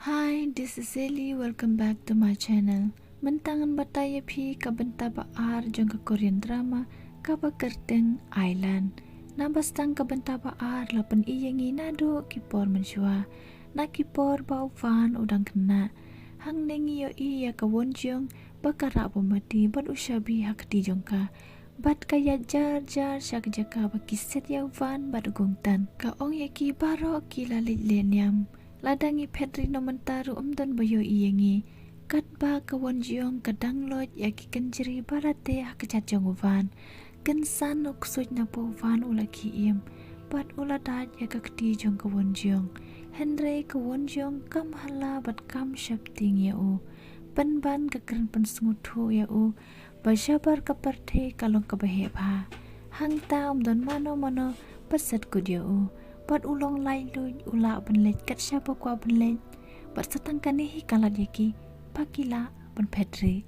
Hi, this is Ellie. Welcome back to my channel. Mentangan bataya pi ka benta baar jong ka Korean drama ka ba Kerteng Island. Nabastang ka benta baar lapan iyangi nado kipor mensua. Na kipor ba uvan udang kena. Hang nengi yo iya ka wonjong bakara pemati bat ushabi hak di jong ka. Bat kaya jar syak jaka ba kiset ya uvan bat ugungtan. Ka ong yaki baro kila lelenyam. Ladangi Pedri no mentaru umdan bayo iyangi kat ba kawan jiong kadang lot yaki kenjeri barate hak jajong uvan kensan no kusoj na po uvan ula kiim bat ula daj yaka kti jong kawan jiong Henry kawan jiong kam hala bat kam syapting ya u penban kekeren pensengutu ya u basyabar kaparte kalong kabaheb ha hang ta umdan mano pesat ku dia u Bat ulong lai lui ula benlet kat siapa kuah benlet. Bat setangkan ni kalat yaki pakila ben Pedri.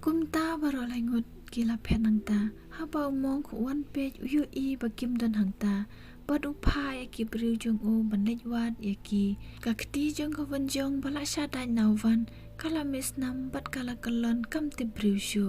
Kumta baro langut kila penang ta. Haba umong ku wan page uyu I bakim dan hang ta. Bat upa yaki beriu jong u benlet wat yaki. Kakti jong kawan jong balak syadai nauvan. Kala mis nam bat kala kelon kam ti beriu syu.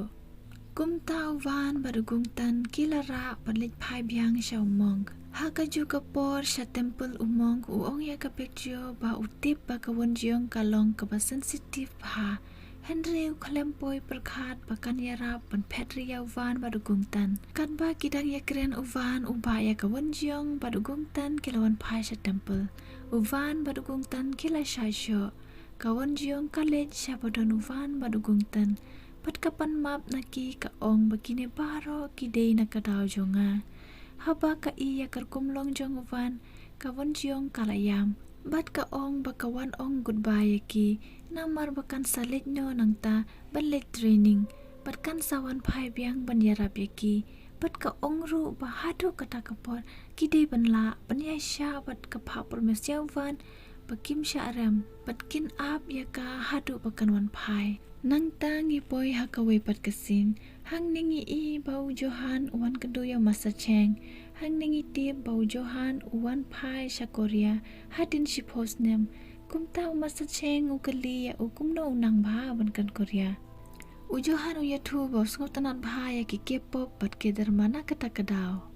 Kumta uvan badugung tan kila ra benlet pai biang syau mong. Haka juga por sa temple umong uong ya kapekjo ba utip ba kawan jiong kalong ka ba sensitif ha Henry kalempoi perkhat bakan yara pan Pedri ya uvan badugung tan kan ba kidang ya keren uvan uba ya kawan jiong badugung tan kilawan pai sa temple uvan badugung tan kila syasyo kawan jiong kalet sya badon uvan badugung tan pat kapan map naki ka ong bakine baro kidei na kadao jonga Haba ka iya kerkumlong jong uvan kawan jiong kalayam bat ka ong bakawan ong goodbye ki namar bakan salit no nang ta banlet training bat kan sawan pai biang banyarap yaki bat ka ong ru bahado kata kapor kide banla banyasya bat ka papur mesya uvan bakim syarem bat kin ap yaka hadu bakan wan pai nang ta ngipoy hakawe pat kasin hang ningi I bau Johan uwan kedoya masa cheng hang ningi tip bau Johan uwan pai sya Korea hadin si posnem kumta masa cheng ukali ya ukumno unang ba ban kan Korea u Johan u yatu bau skotanat ba ya ki K-pop bat ke dermana kata kadao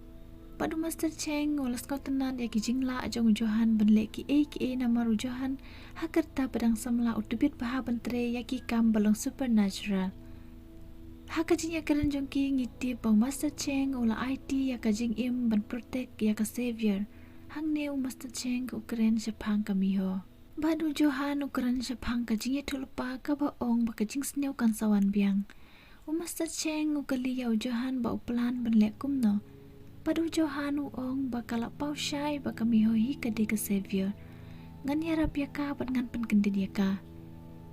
Padu Master Cheng ulas kau tenan ya ki jingla ajong Johan benle ki namaru Johan hakerta pedang samla utubit baha bentre ya ki kam balong supernatural Hakajing ya keren jongki ngiti bau Master Cheng ula IT ya kajing im ban protect ya ka savior hang neu Master Cheng ukeren sepang kamiho Badu Johan ukeren sepang kajing ya tulpa ka ba ong ba kajing sneu kan sawan biang Master Cheng ukali ya Johan ba uplan benle kumno Padu Johan uong bakal pau syai bakami hoi ke de ke savior. Ngan yarap ya ka bat ngan pen kendid ya ka.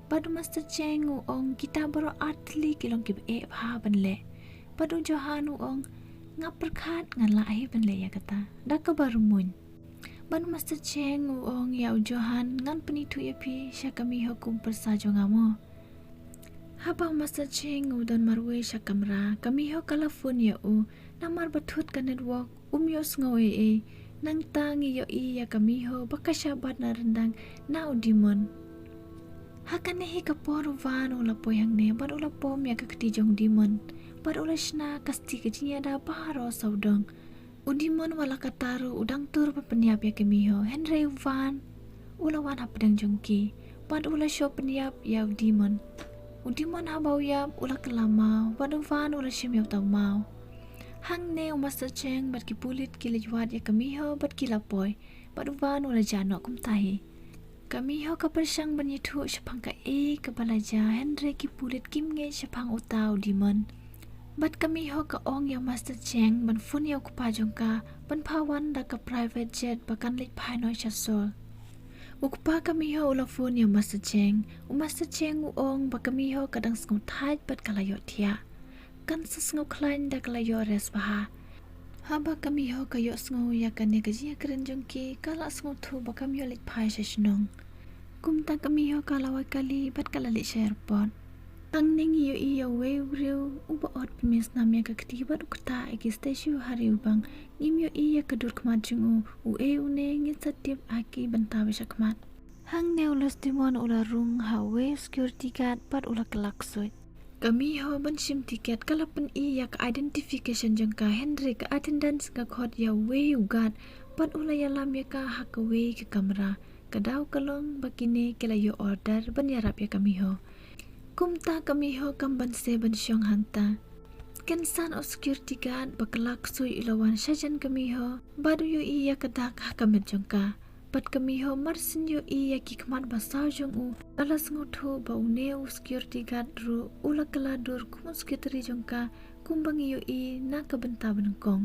Padu Master Cheng uong kita baro artli kilong kib ha benle. Padu Johan uong ngap perkat ngan lai benle ya kata. Da ke baru mun. Padu Master Cheng uong ya Johan ngan penitu ya pi sya kami hukum persajo ngamo. Habang Master Cheng dan marwe sya kamera kami ho kalafon ya namar batut ka network umyos ngawe nang tangi yo iya kami ho bakasyabat na rendang na udimon hakan nehi kapor van ula poyang ne bar ula pom ya kakti-jong dimon bar ula shna kasti kejinya da paharo saudong udimon wala kataru udang tur peniap ya kami ho Henry van ula wan hapdang jongki bar ula show peniap ya udimon Udimon habau yap ula kelamau bar van ula shim yap tau mau Hang ne Master Cheng bat ki pulit kilajwat ya kamiho bat kilapoy bat uvan ula jano kumtahi kamiho ka persyang banyitu syapang ka kabalaja Henry ki pulit kimnge syapang utau dimon bat kamiho ka ong ya Master Cheng ban fun ya kupajong ka ban pawan da ka private jet bakan lit paino syasol Ukpa kamiho ula fun ya Master Cheng Master Cheng uong ba kamiho kadang sengutai bat kalayo tia kan sesngo klain da kalayo res baha haba kami ho kayo sngo ya kan ya kaji keren jongki kala sngo thu ba kami ho lit pai sesnong kumta kami ho kala kali bat kala lit airport tang ning yo iyo we riu uba ot mis nam ya kakti bat ukta iki station hari ubang nim yo iya kadur kmat jungu u une ngit satip aki bentawe sakmat hang neu los dimon ula rung hawe security guard pat ula kelak suit. Kami ho ban sim tiket kalapan yak identification jang ka Henry ka attendance ka khot ya we guard pat ula ya lam ya ka hakawe ke kamera kadaw kalong bakine kelayo order ban yarap ya kami ho. Kumta kami ho kamban se ban syong hangta. Kensan of security guard bakalak sui ilawan sajan kami ho badu yo iya kadak hakamet jang ka. Pat kami ho marsin yo iya kikmat basaw jong u alas ngutu ba uneu security guard ru ula kaladur kumun sekretari jong ka kumbang yo i na kabenta benengkong.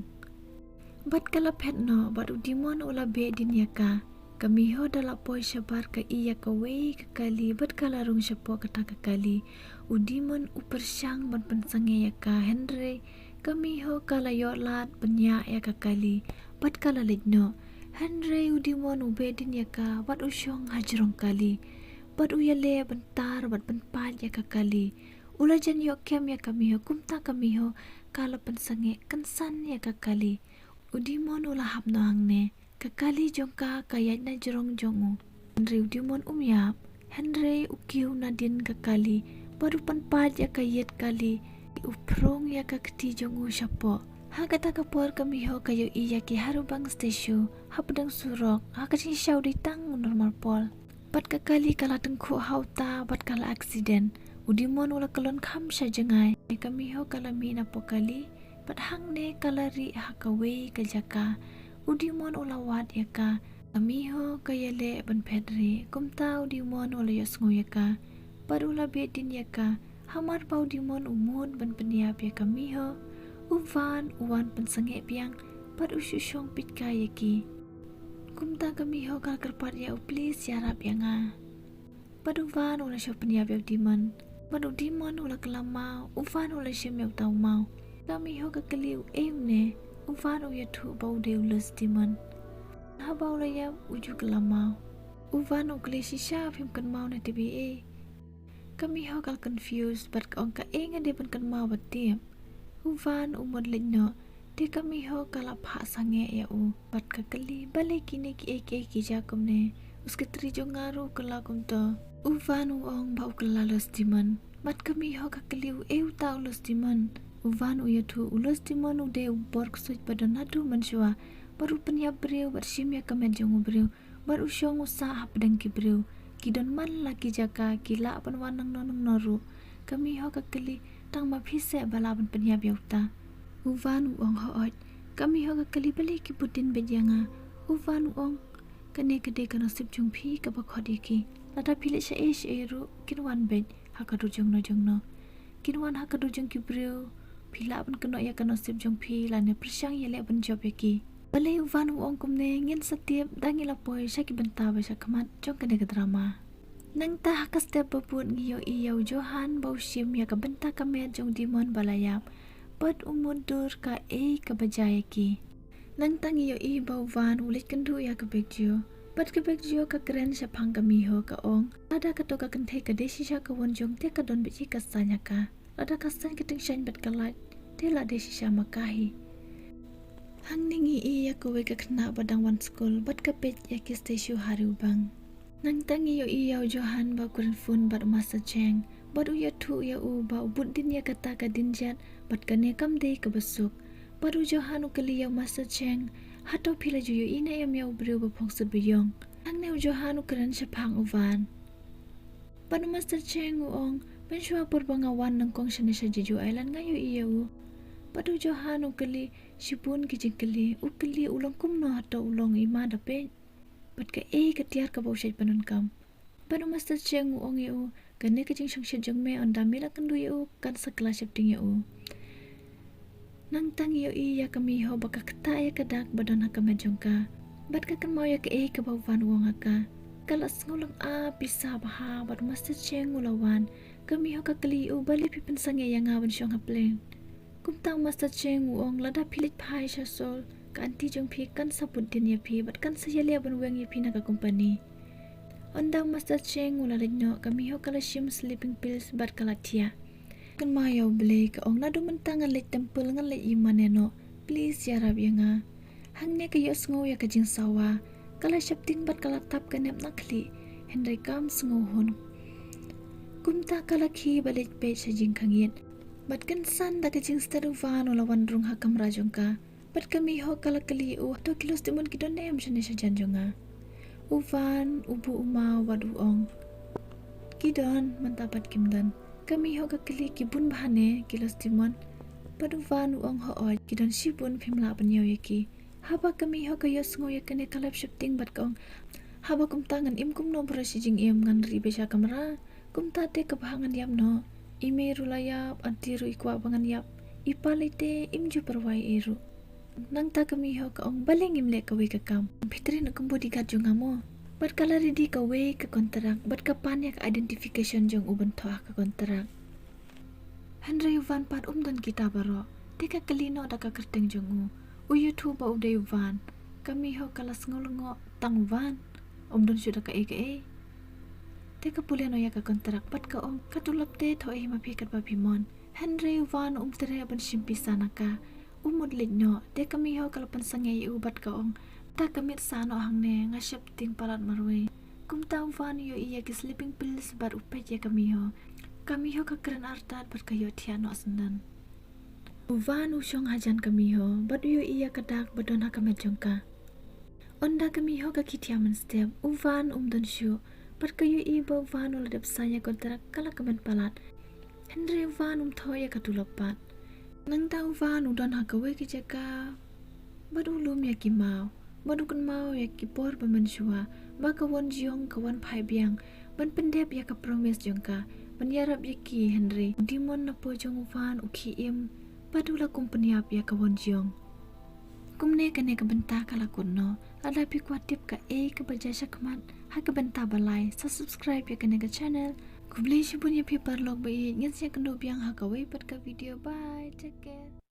Bat kala pet no bat udimon ula be din ya ka kami ho dala poi sabar ka iya ka wei ka kali bat kala rung syapo kata ka kali udimon upersyang ban pensange ya ka Henry kami ho kala yo lat benya ya ka kali bat kala legno Henry udimon ubedin ya ka bat usyong hajrong kali bat uyale bentar bat benpat ya ka kali ula jan yo kem ya kami ho kumta kami ho kala pensange kensan ya ka kali udimon ula hapno hangne ka kali jong ka kayat na jerong jongu Henry udimon umyap Henry ukiu nadin ka kali baru penpat ya kayat kali uprong ya ka keti jongu syapo Hakata kapor kami ho kayo iya ki harubang stasyo hapdang surok hakacing syaw di tang normal pol pat kakali kala tengku hauta bat kala aksiden udimon ula kalon kham sya jengai kami ho kala mi na pokali pat hang ne kala ri hakawe ka jaka udimon ula wat ya ka kami ho kayale ban pedri kumta udimon ula yosngu ya ka pat ula bedin ya ka hamar pau udimon umud ban peniap ya kami ho uwan pensange piang pat usyusyong pitka yaki kumta kami ho kal kerpat ya please yarap ya nga pat uwan ula syo peniap ya dimon pat udimon ula kelama uwan ula syem ya tau mau kami ho kakali ne uwan uya thu bau de ulus dimon ha bau la ya uju kelama uwan ukle shisha phim kan mau na tba kami ho kal confused pat ong ka enga de pan kan mau batim uvan umod legno de kami ho kala pha sange ya u pat ka kali bale kine ki ek ki jakom ne uske tri jo ngaru kala kum to uvan ong bau kala los diman mat kami ho ka kali u eu ta los diman uvan u yathu ulos diman u de bork suit badonadu manswa baru penya breu bersim ya kamen jong breu baru syong usaha pedang ki breu kidon man laki jaka kila panwanang nonong noru kami ho ka kali tang ma phise balaban penya biauta uvan uong hoot kami ho ka kali bali ki putin bejanga uvan uong kane kede kana sip jung phi ka bakhodi ki lata phile sha e sheru kinwan bej hakadu jong no kinwan hakadu jong ki breu phila ban kano ya kana sip jung phi la ne prsyang yele ban job ki bale uvan uong kumne ngin setiap dangila poi sha ki benta ba sha khamat jong kane ka drama nang ta hakaste babut ngiyo iyo Johan bausim ya kabenta kamet jong dimon balayap pat umudur ka kabajaya ki nang tang iyo i bauvan ulit kendu ya kabekjo pat kabekjo ka kren sa phang kami ho ka ong ada ka to ka kanthe ka desi sha ka won jong te ka don bichi ka sanya ka ada ka san kiting shan bat kalat te la desi sha makahi hang ningi i ya ko we ka khna badang wan school bat ka pet ya ki stasyo harubang nang tangi yo iyaw Johan ba kuren fun bat masa cheng bat uya thu ya u ba ubud din ya kata ka dinjat bat kane kam de ka basuk baru Johan u kali ya masa cheng hato phila ju yo ina yam ya ubreu ba phongsut biyong hang ne Johan u kren shaphang uvan bat masa cheng u ong ben shwa por bangawan nang kong shane sha jeju island ngayo iyaw bat Johan u kali shipun ki jingkali u kali ulong kumno hato ulong ima dape pat ka katiar ka bausyat panon kam panu master cheng u ong eu kane ka jing songshit jong me on damila kan du eu kan sa class shifting eu nang tang eu ya kami ho baka kata ya kadak badon ha kam jong ka bat ka kan mau ya ka ka bauwan wong ka kalas ngulang a pisa baha bat master cheng ulawan kami ho ka kali u bali pi pensang ya ngawan syong ha plan kumtang master cheng u ong lada pilit phai sha sol kanti jong phi kan saput din ya phi bat kan sayale ban weng ya phi na ka company ondang master cheng ula legno kami ho kala shim sleeping pills bat kala tia kan ma yo ble ka ong na do mentang le temple ngan le imaneno please ya rab yanga hang ne ka yos ngo ya ka jing sawa kala shapting bat kala tap ka nep nakli Henry kam sengohon. Kumta kalaki balik pe sajing kangit. Bat kan san da kajing staruvan ulawan rung hakam rajongka. Bat kami ho kalakali to kilos timun kidon nem shane sajan jonga. Uvan ubu umau wad uong. Kidon mantapat kimdan. Kami ho kakali kibun bahane kilos timon. Paduvan uong hooj kidon sibun pimla panyaw yaki. Haba kami ho kayo sengo yakane kalap shifting bat kaong. Haba kumtangan im kumno berasi jing im ngan ribe sya kamera. Kumtate kebahangan yap no. Ime rulayap antiru ikwa bangan yap. Ipalite im ju perwai eru. Nang ta kami ho kaong baling im le kawe kakam. Pitri no kumbudi kajung amo. Bat kala ready kawe ke kontrak. Bat kapan yak identification jong uban toa ke kontrak. Henry Uvan pat dan kita baro. Teka kalino da ka kerteng jongu. Uyu tu ba uday Uvan. Kami ho kalas ngolongo tang Uvan. Dan sudah ka ege. Teka pulih no ya ka kontrak pat ka katulap te to mapikat papimon. Henry Uvan tere ban simpi sana ka. Umudlit no. Teka mi ho kalapan sangay ubat ka ta kamit sano hangne ngasyap ting palat marwe. Kumta Uvan yo iya ki sleeping pills bar upet ya kami ho. Kami ho kakeren artat bat kayo tiano sendan. Uvan usyong hajan kami ho, bat yo iya kadak badon hakamet jongka. Onda kami ho kakitiaman step, Uvan dan syu, bat kayo iba Uvan uladap saya kontrak kala kamen palat. Henry Uvan thoya katulapat. Nang ta Uvan udan hakawe kijaka, bat ulum ya kimau, badukan mau ya kipor pemansua, baka wan jiong kawan pai biang, ban pendep ya ka promise jongka. Menyarap yaki Henry dimon na po jong Uvan uki im padula kumpanyap ya kawan jiong. Kumne kane kabenta kalakun no adapi kuatip ka kabajasya kamat ha kabenta balay sa subscribe ya kane ka channel kublay sibun ya pi parlog ba ngin siya kando biang ha kaway pat ka video. Bye, take care.